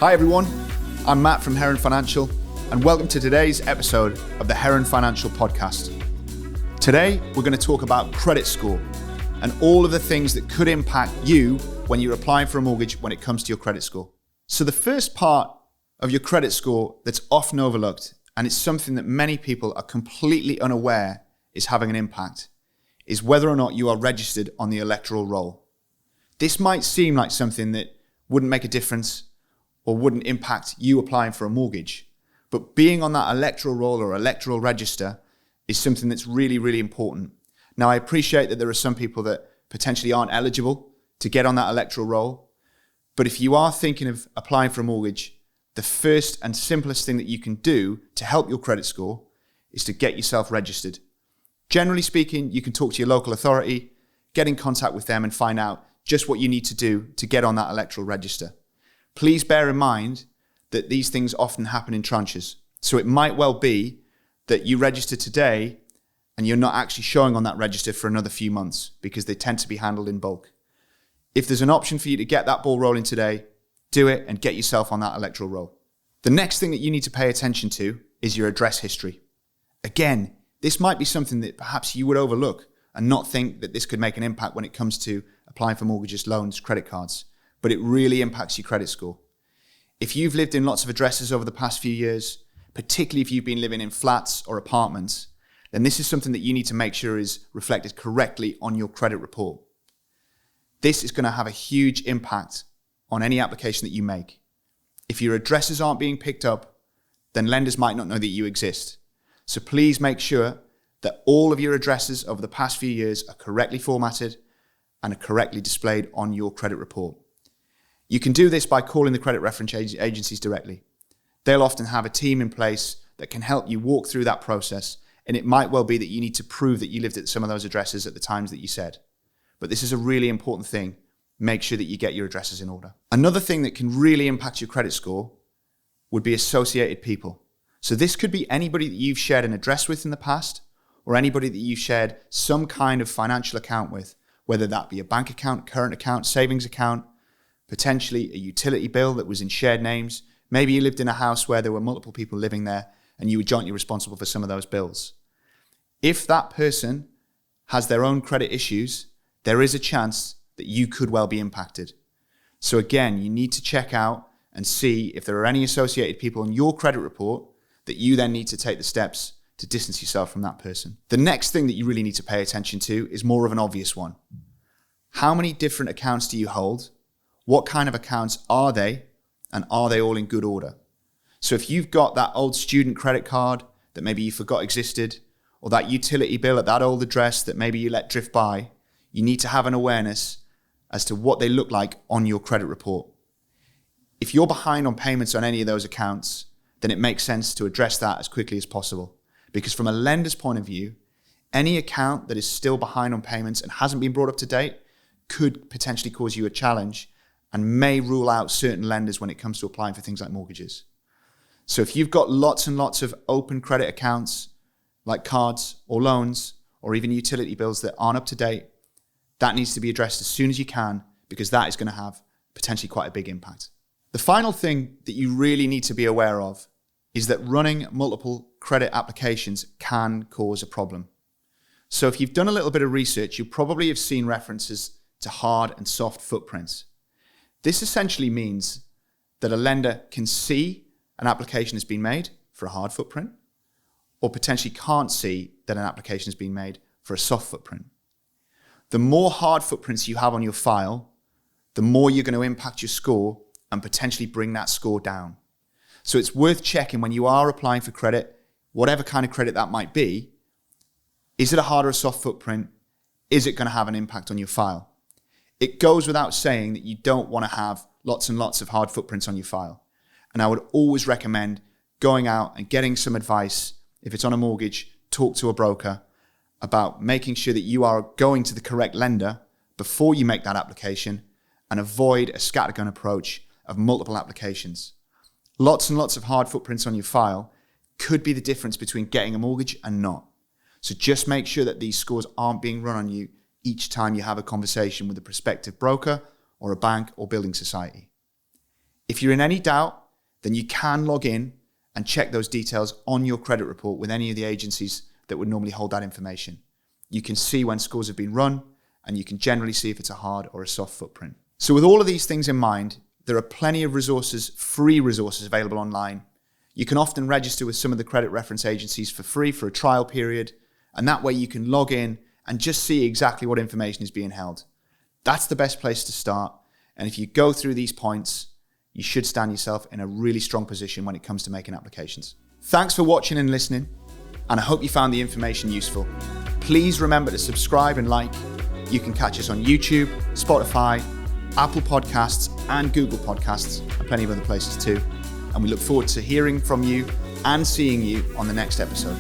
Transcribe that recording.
Hi everyone, I'm Matt from Heron Financial, and welcome to today's episode of the Heron Financial Podcast. Today, we're going to talk about credit score and all of the things that could impact you when you're applying for a mortgage when it comes to your credit score. So the first part of your credit score that's often overlooked, and it's something that many people are completely unaware is having an impact, is whether or not you are registered on the Electoral Roll. This might seem like something that wouldn't make a difference or wouldn't impact you applying for a mortgage, but being on that Electoral Roll or Electoral Register is something that's really, really important. Now, I appreciate that there are some people that potentially aren't eligible to get on that Electoral Roll, but if you are thinking of applying for a mortgage, the first and simplest thing that you can do to help your credit score is to get yourself registered. Generally speaking, you can talk to your local authority, get in contact with them and find out just what you need to do to get on that Electoral Register. Please bear in mind that these things often happen in tranches. So it might well be that you register today and you're not actually showing on that register for another few months because they tend to be handled in bulk. If there's an option for you to get that ball rolling today, do it and get yourself on that Electoral Roll. The next thing that you need to pay attention to is your address history. Again, this might be something that perhaps you would overlook and not think that this could make an impact when it comes to applying for mortgages, loans, credit cards, but it really impacts your credit score. If you've lived in lots of addresses over the past few years, particularly if you've been living in flats or apartments, then this is something that you need to make sure is reflected correctly on your credit report. This is going to have a huge impact on any application that you make. If your addresses aren't being picked up, then lenders might not know that you exist. So please make sure that all of your addresses over the past few years are correctly formatted and are correctly displayed on your credit report. You can do this by calling the credit reference agencies directly. They'll often have a team in place that can help you walk through that process, and it might well be that you need to prove that you lived at some of those addresses at the times that you said. But this is a really important thing. Make sure that you get your addresses in order. Another thing that can really impact your credit score would be associated people. So this could be anybody that you've shared an address with in the past, or anybody that you've shared some kind of financial account with, whether that be a bank account, current account, savings account, potentially a utility bill that was in shared names. Maybe you lived in a house where there were multiple people living there and you were jointly responsible for some of those bills. If that person has their own credit issues, there is a chance that you could well be impacted. So again, you need to check out and see if there are any associated people on your credit report that you then need to take the steps to distance yourself from that person. The next thing that you really need to pay attention to is more of an obvious one. How many different accounts do you hold? What kind of accounts are they? And are they all in good order? So if you've got that old student credit card that maybe you forgot existed, or that utility bill at that old address that maybe you let drift by, you need to have an awareness as to what they look like on your credit report. If you're behind on payments on any of those accounts, then it makes sense to address that as quickly as possible. Because from a lender's point of view, any account that is still behind on payments and hasn't been brought up to date could potentially cause you a challenge and may rule out certain lenders when it comes to applying for things like mortgages. So if you've got lots and lots of open credit accounts, like cards or loans, or even utility bills that aren't up to date, that needs to be addressed as soon as you can, because that is going to have potentially quite a big impact. The final thing that you really need to be aware of is that running multiple credit applications can cause a problem. So if you've done a little bit of research, you probably have seen references to hard and soft footprints. This essentially means that a lender can see an application has been made for a hard footprint, or potentially can't see that an application has been made for a soft footprint. The more hard footprints you have on your file, the more you're going to impact your score and potentially bring that score down. So it's worth checking when you are applying for credit, whatever kind of credit that might be, is it a hard or a soft footprint? Is it going to have an impact on your file? It goes without saying that you don't want to have lots and lots of hard footprints on your file. And I would always recommend going out and getting some advice. If it's on a mortgage, talk to a broker about making sure that you are going to the correct lender before you make that application and avoid a scattergun approach of multiple applications. Lots and lots of hard footprints on your file could be the difference between getting a mortgage and not. So just make sure that these scores aren't being run on you each time you have a conversation with a prospective broker or a bank or building society. If you're in any doubt, then you can log in and check those details on your credit report with any of the agencies that would normally hold that information. You can see when scores have been run, and you can generally see if it's a hard or a soft footprint. So with all of these things in mind, there are plenty of resources, free resources available online. You can often register with some of the credit reference agencies for free for a trial period, and that way you can log in and just see exactly what information is being held. That's the best place to start, and if you go through these points, you should stand yourself in a really strong position when it comes to making applications. Thanks for watching and listening, and I hope you found the information useful. Please remember to subscribe and like. You can catch us on YouTube, Spotify, Apple Podcasts, and Google Podcasts, and plenty of other places too. And we look forward to hearing from you and seeing you on the next episode.